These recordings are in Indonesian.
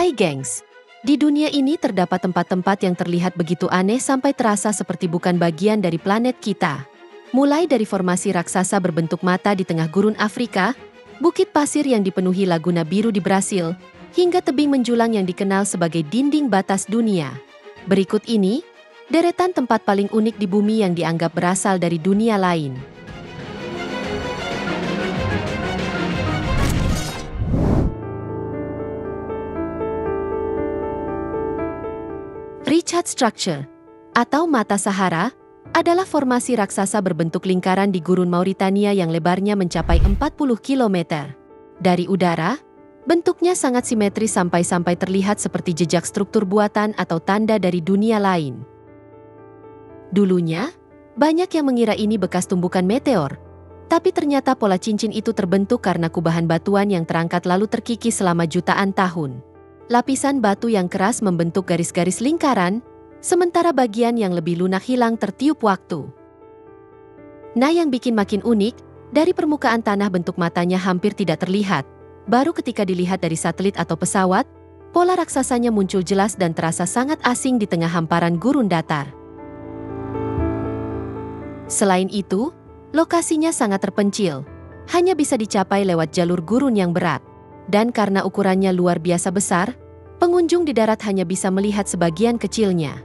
Hai gengs, di dunia ini terdapat tempat-tempat yang terlihat begitu aneh sampai terasa seperti bukan bagian dari planet kita. Mulai dari formasi raksasa berbentuk mata di tengah gurun Afrika, bukit pasir yang dipenuhi laguna biru di Brasil, hingga tebing menjulang yang dikenal sebagai dinding batas dunia. Berikut ini, deretan tempat paling unik di bumi yang dianggap berasal dari dunia lain. Richat Structure, atau Mata Sahara, adalah formasi raksasa berbentuk lingkaran di gurun Mauritania yang lebarnya mencapai 40 km. Dari udara, bentuknya sangat simetris sampai terlihat seperti jejak struktur buatan atau tanda dari dunia lain. Dulunya, banyak yang mengira ini bekas tumbukan meteor, tapi ternyata pola cincin itu terbentuk karena kubahan batuan yang terangkat lalu terkikis selama jutaan tahun. Lapisan batu yang keras membentuk garis-garis lingkaran, sementara bagian yang lebih lunak hilang tertiup waktu. Nah, yang bikin makin unik, dari permukaan tanah bentuk matanya hampir tidak terlihat. Baru ketika dilihat dari satelit atau pesawat, pola raksasanya muncul jelas dan terasa sangat asing di tengah hamparan gurun datar. Selain itu, lokasinya sangat terpencil, hanya bisa dicapai lewat jalur gurun yang berat. Dan karena ukurannya luar biasa besar, pengunjung di darat hanya bisa melihat sebagian kecilnya.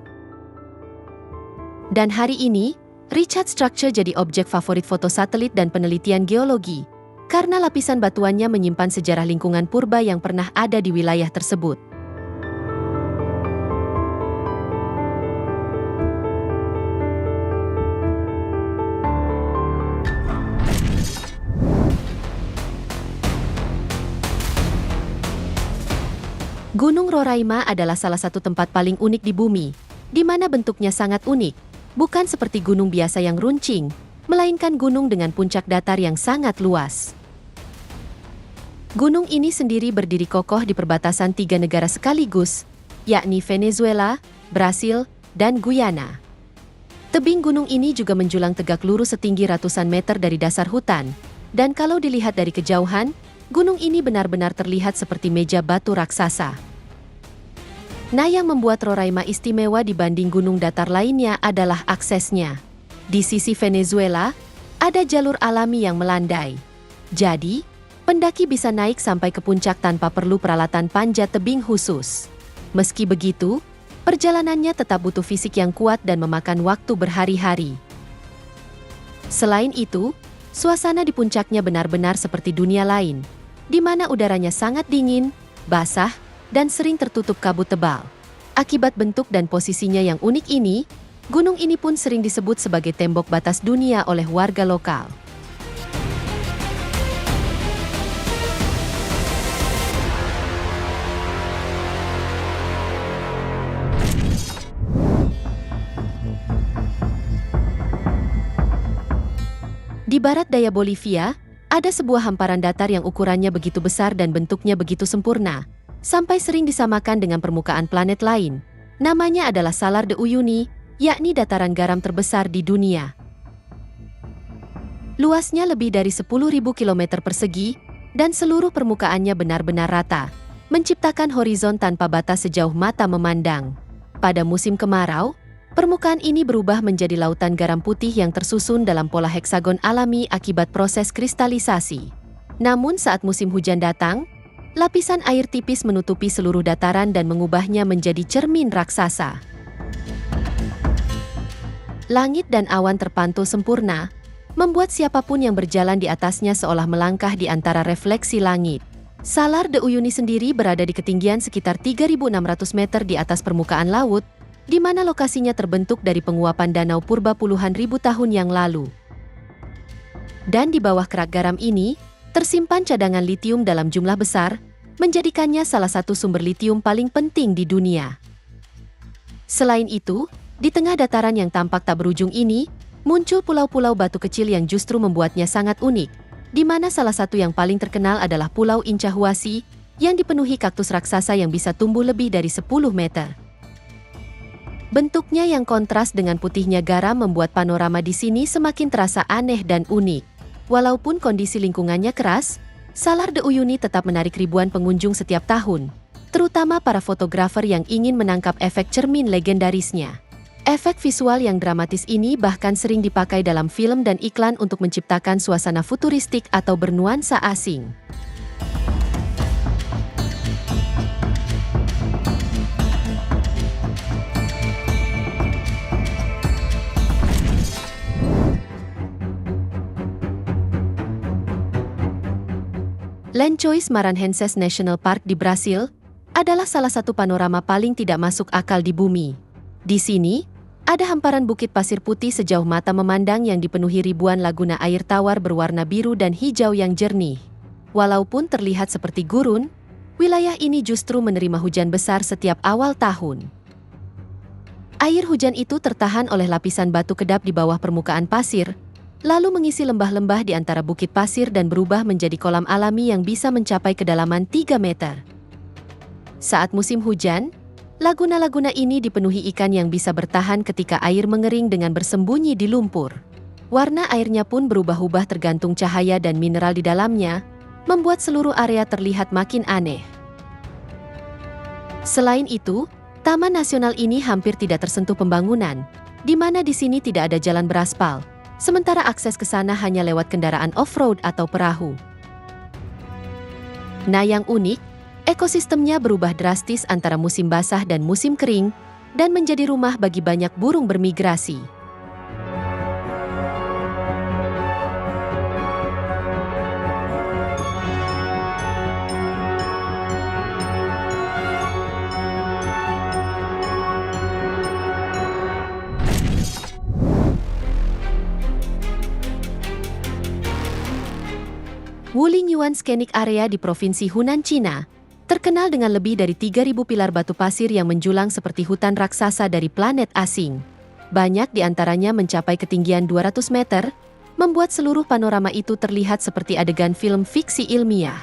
Dan hari ini, Richat Structure jadi objek favorit foto satelit dan penelitian geologi, karena lapisan batuannya menyimpan sejarah lingkungan purba yang pernah ada di wilayah tersebut. Gunung Roraima adalah salah satu tempat paling unik di bumi, di mana bentuknya sangat unik, bukan seperti gunung biasa yang runcing, melainkan gunung dengan puncak datar yang sangat luas. Gunung ini sendiri berdiri kokoh di perbatasan 3 negara sekaligus, yakni Venezuela, Brasil, dan Guyana. Tebing gunung ini juga menjulang tegak lurus setinggi ratusan meter dari dasar hutan, dan kalau dilihat dari kejauhan, gunung ini benar-benar terlihat seperti meja batu raksasa. Nah, yang membuat Roraima istimewa dibanding gunung datar lainnya adalah aksesnya. Di sisi Venezuela, ada jalur alami yang melandai. Jadi, pendaki bisa naik sampai ke puncak tanpa perlu peralatan panjat tebing khusus. Meski begitu, perjalanannya tetap butuh fisik yang kuat dan memakan waktu berhari-hari. Selain itu, suasana di puncaknya benar-benar seperti dunia lain, di mana udaranya sangat dingin, basah, dan sering tertutup kabut tebal. Akibat bentuk dan posisinya yang unik ini, gunung ini pun sering disebut sebagai tembok batas dunia oleh warga lokal. Di barat daya Bolivia, ada sebuah hamparan datar yang ukurannya begitu besar dan bentuknya begitu sempurna, sampai sering disamakan dengan permukaan planet lain. Namanya adalah Salar de Uyuni, yakni dataran garam terbesar di dunia. Luasnya lebih dari 10.000 km persegi, dan seluruh permukaannya benar-benar rata, menciptakan horizon tanpa batas sejauh mata memandang. Pada musim kemarau, permukaan ini berubah menjadi lautan garam putih yang tersusun dalam pola heksagon alami akibat proses kristalisasi. Namun saat musim hujan datang, lapisan air tipis menutupi seluruh dataran dan mengubahnya menjadi cermin raksasa. Langit dan awan terpantul sempurna, membuat siapapun yang berjalan di atasnya seolah melangkah di antara refleksi langit. Salar de Uyuni sendiri berada di ketinggian sekitar 3.600 meter di atas permukaan laut, di mana lokasinya terbentuk dari penguapan danau purba puluhan ribu tahun yang lalu. Dan di bawah kerak garam ini, tersimpan cadangan litium dalam jumlah besar, menjadikannya salah satu sumber litium paling penting di dunia. Selain itu, di tengah dataran yang tampak tak berujung ini, muncul pulau-pulau batu kecil yang justru membuatnya sangat unik, di mana salah satu yang paling terkenal adalah Pulau Incahuasi, yang dipenuhi kaktus raksasa yang bisa tumbuh lebih dari 10 meter. Bentuknya yang kontras dengan putihnya garam membuat panorama di sini semakin terasa aneh dan unik. Walaupun kondisi lingkungannya keras, Salar de Uyuni tetap menarik ribuan pengunjung setiap tahun. terutama para fotografer yang ingin menangkap efek cermin legendarisnya. Efek visual yang dramatis ini bahkan sering dipakai dalam film dan iklan untuk menciptakan suasana futuristik atau bernuansa asing. Lençóis Maranhenses National Park di Brasil adalah salah satu panorama paling tidak masuk akal di bumi. Di sini, ada hamparan bukit pasir putih sejauh mata memandang yang dipenuhi ribuan laguna air tawar berwarna biru dan hijau yang jernih. Walaupun terlihat seperti gurun, wilayah ini justru menerima hujan besar setiap awal tahun. Air hujan itu tertahan oleh lapisan batu kedap di bawah permukaan pasir, lalu mengisi lembah-lembah di antara bukit pasir dan berubah menjadi kolam alami yang bisa mencapai kedalaman 3 meter. Saat musim hujan, laguna-laguna ini dipenuhi ikan yang bisa bertahan ketika air mengering dengan bersembunyi di lumpur. Warna airnya pun berubah-ubah tergantung cahaya dan mineral di dalamnya, membuat seluruh area terlihat makin aneh. Selain itu, Taman Nasional ini hampir tidak tersentuh pembangunan, di mana di sini tidak ada jalan beraspal. Sementara akses ke sana hanya lewat kendaraan off-road atau perahu. Nah, yang unik, ekosistemnya berubah drastis antara musim basah dan musim kering, dan menjadi rumah bagi banyak burung bermigrasi. Wulingyuan Scenic Area di Provinsi Hunan, Cina, terkenal dengan lebih dari 3.000 pilar batu pasir yang menjulang seperti hutan raksasa dari planet asing. Banyak di antaranya mencapai ketinggian 200 meter, membuat seluruh panorama itu terlihat seperti adegan film fiksi ilmiah.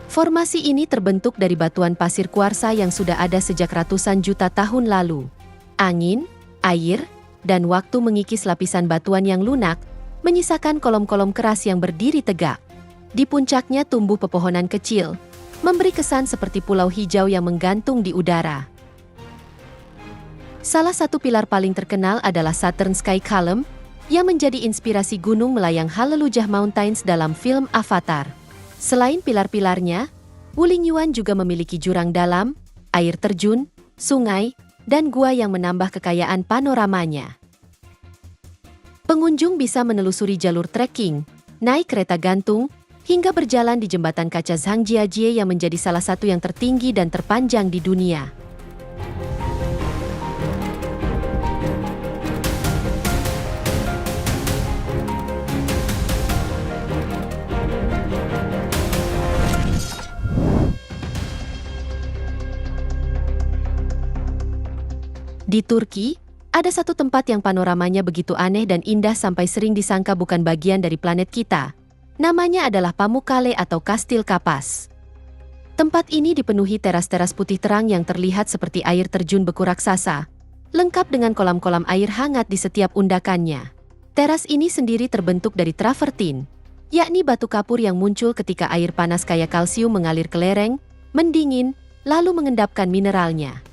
Formasi ini terbentuk dari batuan pasir kuarsa yang sudah ada sejak ratusan juta tahun lalu. Angin, air, dan waktu mengikis lapisan batuan yang lunak, menyisakan kolom-kolom keras yang berdiri tegak. Di puncaknya tumbuh pepohonan kecil, memberi kesan seperti pulau hijau yang menggantung di udara. Salah satu pilar paling terkenal adalah Southern Sky Column, yang menjadi inspirasi gunung melayang Hallelujah Mountains dalam film Avatar. Selain pilar-pilarnya, Wulingyuan juga memiliki jurang dalam, air terjun, sungai, dan gua yang menambah kekayaan panoramanya. Pengunjung bisa menelusuri jalur trekking, naik kereta gantung, hingga berjalan di jembatan kaca Zhangjiajie yang menjadi salah satu yang tertinggi dan terpanjang di dunia. Di Turki, ada satu tempat yang panoramanya begitu aneh dan indah sampai sering disangka bukan bagian dari planet kita. Namanya adalah Pamukkale atau Kastil Kapas. Tempat ini dipenuhi teras-teras putih terang yang terlihat seperti air terjun beku raksasa, lengkap dengan kolam-kolam air hangat di setiap undakannya. Teras ini sendiri terbentuk dari travertin, yakni batu kapur yang muncul ketika air panas kaya kalsium mengalir ke lereng, mendingin, lalu mengendapkan mineralnya.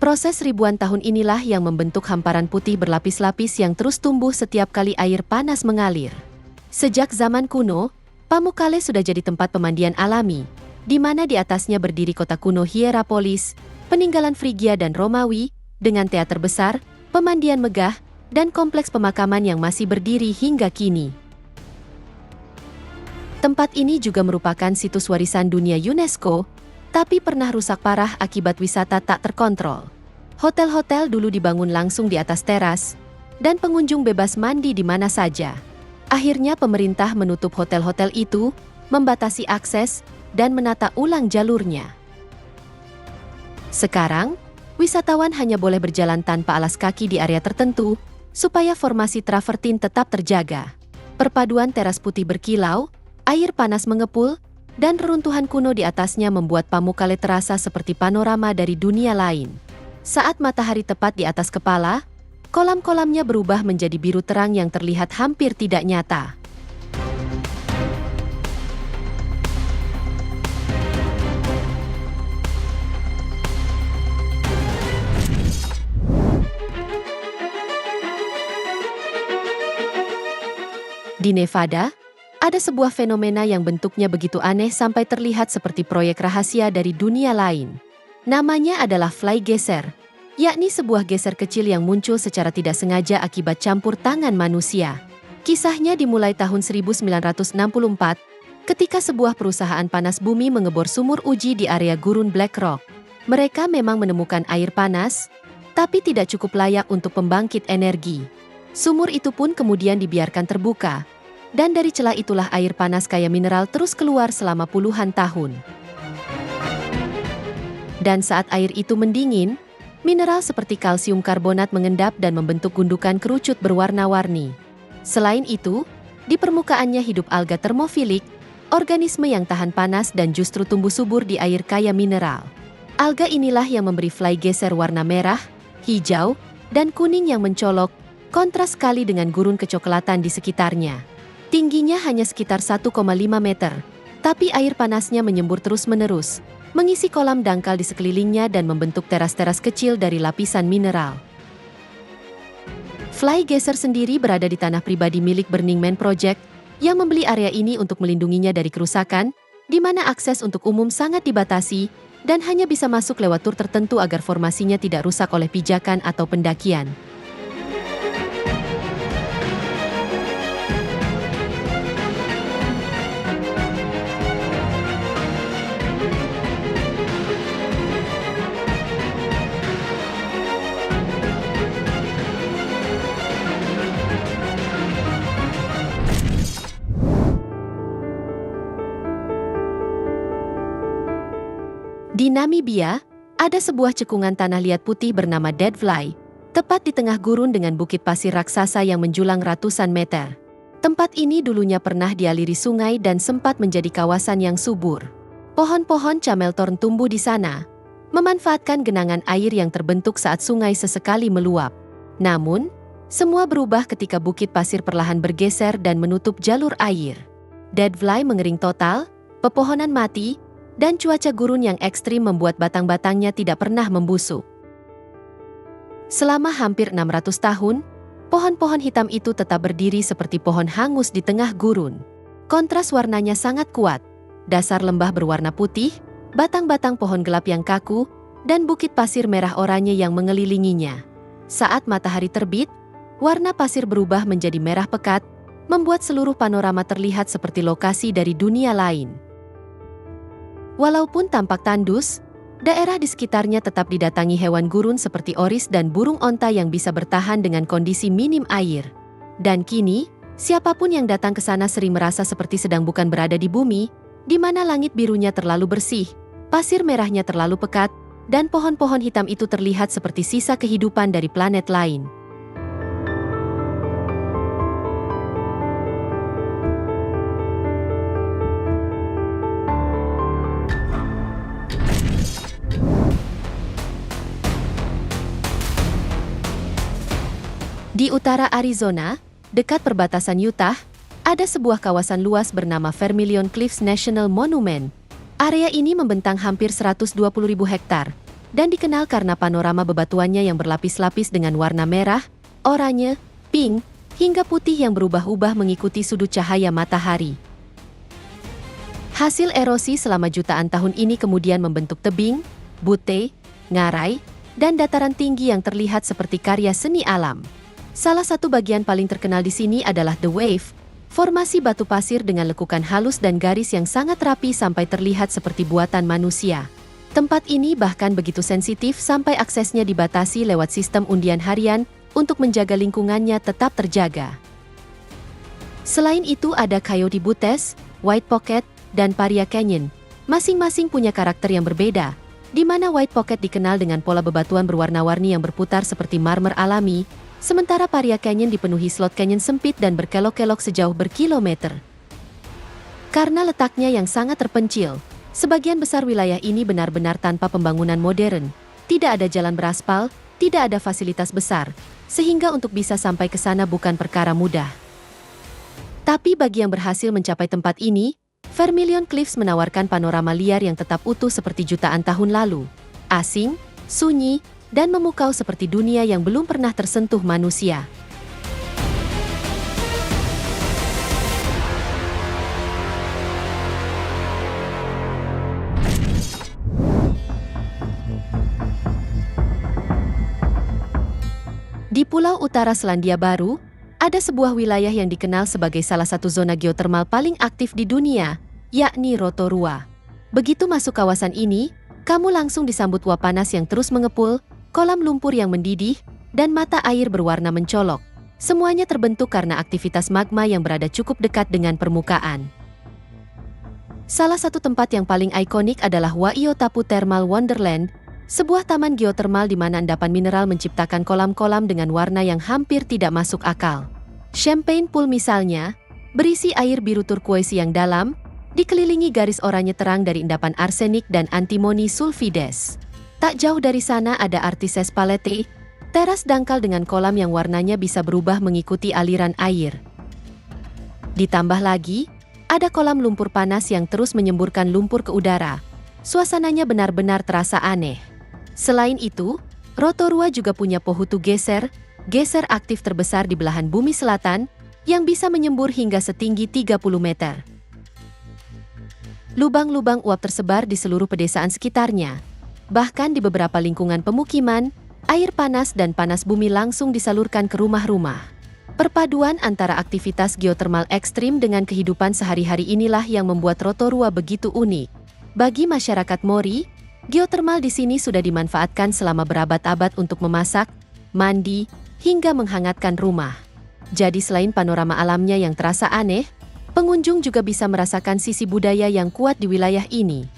Proses ribuan tahun inilah yang membentuk hamparan putih berlapis-lapis yang terus tumbuh setiap kali air panas mengalir. Sejak zaman kuno, Pamukkale sudah jadi tempat pemandian alami, di mana di atasnya berdiri kota kuno Hierapolis, peninggalan Frigia dan Romawi, dengan teater besar, pemandian megah, dan kompleks pemakaman yang masih berdiri hingga kini. Tempat ini juga merupakan situs warisan dunia UNESCO, tapi pernah rusak parah akibat wisata tak terkontrol. Hotel-hotel dulu dibangun langsung di atas teras, dan pengunjung bebas mandi di mana saja. Akhirnya pemerintah menutup hotel-hotel itu, membatasi akses, dan menata ulang jalurnya. Sekarang, wisatawan hanya boleh berjalan tanpa alas kaki di area tertentu, supaya formasi travertin tetap terjaga. Perpaduan teras putih berkilau, air panas mengepul, dan reruntuhan kuno di atasnya membuat Pamukkale terasa seperti panorama dari dunia lain. Saat matahari tepat di atas kepala, kolam-kolamnya berubah menjadi biru terang yang terlihat hampir tidak nyata. Di Nevada, ada sebuah fenomena yang bentuknya begitu aneh sampai terlihat seperti proyek rahasia dari dunia lain. Namanya adalah fly geser, yakni sebuah geser kecil yang muncul secara tidak sengaja akibat campur tangan manusia. Kisahnya dimulai tahun 1964, ketika sebuah perusahaan panas bumi mengebor sumur uji di area gurun Black Rock. Mereka memang menemukan air panas, tapi tidak cukup layak untuk pembangkit energi. Sumur itu pun kemudian dibiarkan terbuka, dan dari celah itulah air panas kaya mineral terus keluar selama puluhan tahun. Dan saat air itu mendingin, mineral seperti kalsium karbonat mengendap dan membentuk gundukan kerucut berwarna-warni. Selain itu, di permukaannya hidup alga termofilik, organisme yang tahan panas dan justru tumbuh subur di air kaya mineral. Alga inilah yang memberi fly geser warna merah, hijau, dan kuning yang mencolok, kontras sekali dengan gurun kecoklatan di sekitarnya. Tingginya hanya sekitar 1,5 meter, tapi air panasnya menyembur terus-menerus, mengisi kolam dangkal di sekelilingnya dan membentuk teras-teras kecil dari lapisan mineral. Fly geser sendiri berada di tanah pribadi milik Burning Man Project, yang membeli area ini untuk melindunginya dari kerusakan, di mana akses untuk umum sangat dibatasi, dan hanya bisa masuk lewat tur tertentu agar formasinya tidak rusak oleh pijakan atau pendakian. Di Namibia, ada sebuah cekungan tanah liat putih bernama Dead Fly, tepat di tengah gurun dengan bukit pasir raksasa yang menjulang ratusan meter. Tempat ini dulunya pernah dialiri sungai dan sempat menjadi kawasan yang subur. Pohon-pohon camelthorn tumbuh di sana, memanfaatkan genangan air yang terbentuk saat sungai sesekali meluap. Namun, semua berubah ketika bukit pasir perlahan bergeser dan menutup jalur air. Dead Fly mengering total, pepohonan mati, dan cuaca gurun yang ekstrim membuat batang-batangnya tidak pernah membusuk. Selama hampir 600 tahun, pohon-pohon hitam itu tetap berdiri seperti pohon hangus di tengah gurun. Kontras warnanya sangat kuat, dasar lembah berwarna putih, batang-batang pohon gelap yang kaku, dan bukit pasir merah oranye yang mengelilinginya. Saat matahari terbit, warna pasir berubah menjadi merah pekat, membuat seluruh panorama terlihat seperti lokasi dari dunia lain. Walaupun tampak tandus, daerah di sekitarnya tetap didatangi hewan gurun seperti oris dan burung onta yang bisa bertahan dengan kondisi minim air. Dan kini, siapapun yang datang ke sana sering merasa seperti sedang bukan berada di bumi, di mana langit birunya terlalu bersih, pasir merahnya terlalu pekat, dan pohon-pohon hitam itu terlihat seperti sisa kehidupan dari planet lain. Di utara Arizona, dekat perbatasan Utah, ada sebuah kawasan luas bernama Vermilion Cliffs National Monument. Area ini membentang hampir 120.000 hektar, dan dikenal karena panorama bebatuannya yang berlapis-lapis dengan warna merah, oranye, pink, hingga putih yang berubah-ubah mengikuti sudut cahaya matahari. Hasil erosi selama jutaan tahun ini kemudian membentuk tebing, butte, ngarai, dan dataran tinggi yang terlihat seperti karya seni alam. Salah satu bagian paling terkenal di sini adalah The Wave, formasi batu pasir dengan lekukan halus dan garis yang sangat rapi sampai terlihat seperti buatan manusia. Tempat ini bahkan begitu sensitif sampai aksesnya dibatasi lewat sistem undian harian untuk menjaga lingkungannya tetap terjaga. Selain itu ada Coyote Buttes, White Pocket, dan Paria Canyon. Masing-masing punya karakter yang berbeda, di mana White Pocket dikenal dengan pola bebatuan berwarna-warni yang berputar seperti marmer alami, sementara Paria Canyon dipenuhi slot canyon sempit dan berkelok-kelok sejauh berkilometer. Karena letaknya yang sangat terpencil, sebagian besar wilayah ini benar-benar tanpa pembangunan modern. Tidak ada jalan beraspal, tidak ada fasilitas besar, sehingga untuk bisa sampai ke sana bukan perkara mudah. Tapi bagi yang berhasil mencapai tempat ini, Vermilion Cliffs menawarkan panorama liar yang tetap utuh seperti jutaan tahun lalu. Asing, sunyi, dan memukau seperti dunia yang belum pernah tersentuh manusia. Pulau Utara Selandia Baru, ada sebuah wilayah yang dikenal sebagai salah satu zona geotermal paling aktif di dunia, yakni Rotorua. Begitu masuk kawasan ini, kamu langsung disambut uap panas yang terus mengepul, kolam lumpur yang mendidih, dan mata air berwarna mencolok. Semuanya terbentuk karena aktivitas magma yang berada cukup dekat dengan permukaan. Salah satu tempat yang paling ikonik adalah Waiotapu Thermal Wonderland, sebuah taman geotermal di mana endapan mineral menciptakan kolam-kolam dengan warna yang hampir tidak masuk akal. Champagne Pool misalnya, berisi air biru turquoise yang dalam, dikelilingi garis oranye terang dari endapan arsenik dan antimoni sulfides. Tak jauh dari sana ada Artises Palette, teras dangkal dengan kolam yang warnanya bisa berubah mengikuti aliran air. Ditambah lagi, ada kolam lumpur panas yang terus menyemburkan lumpur ke udara. Suasananya benar-benar terasa aneh. Selain itu, Rotorua juga punya Pohutu geser aktif terbesar di belahan bumi selatan, yang bisa menyembur hingga setinggi 30 meter. Lubang-lubang uap tersebar di seluruh pedesaan sekitarnya. Bahkan di beberapa lingkungan pemukiman, air panas dan panas bumi langsung disalurkan ke rumah-rumah. Perpaduan antara aktivitas geotermal ekstrim dengan kehidupan sehari-hari inilah yang membuat Rotorua begitu unik. Bagi masyarakat Mori, geotermal di sini sudah dimanfaatkan selama berabad-abad untuk memasak, mandi, hingga menghangatkan rumah. Jadi selain panorama alamnya yang terasa aneh, pengunjung juga bisa merasakan sisi budaya yang kuat di wilayah ini.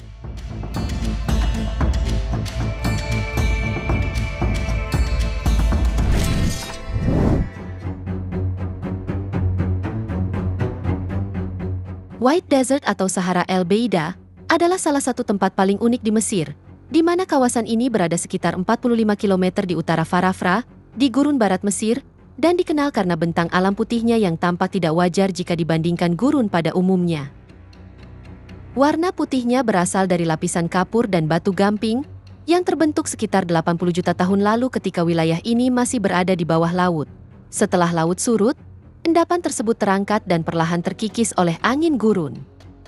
White Desert atau Sahara El Beida adalah salah satu tempat paling unik di Mesir, di mana kawasan ini berada sekitar 45 km di utara Farafra, di gurun barat Mesir, dan dikenal karena bentang alam putihnya yang tampak tidak wajar jika dibandingkan gurun pada umumnya. Warna putihnya berasal dari lapisan kapur dan batu gamping, yang terbentuk sekitar 80 juta tahun lalu ketika wilayah ini masih berada di bawah laut. Setelah laut surut, endapan tersebut terangkat dan perlahan terkikis oleh angin gurun.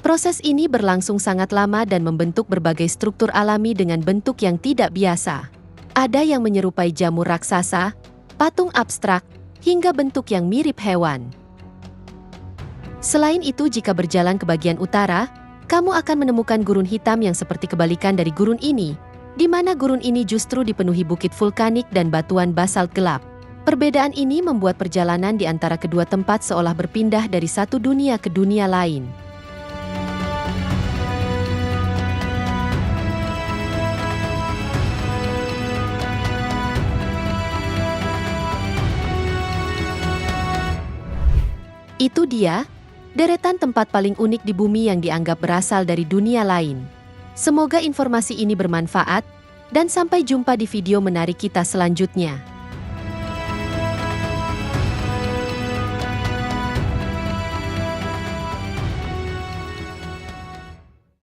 Proses ini berlangsung sangat lama dan membentuk berbagai struktur alami dengan bentuk yang tidak biasa. Ada yang menyerupai jamur raksasa, patung abstrak, hingga bentuk yang mirip hewan. Selain itu, jika berjalan ke bagian utara, kamu akan menemukan gurun hitam yang seperti kebalikan dari gurun ini, di mana gurun ini justru dipenuhi bukit vulkanik dan batuan basalt gelap. Perbedaan ini membuat perjalanan di antara kedua tempat seolah berpindah dari satu dunia ke dunia lain. Itu dia, deretan tempat paling unik di bumi yang dianggap berasal dari dunia lain. Semoga informasi ini bermanfaat, dan sampai jumpa di video menarik kita selanjutnya.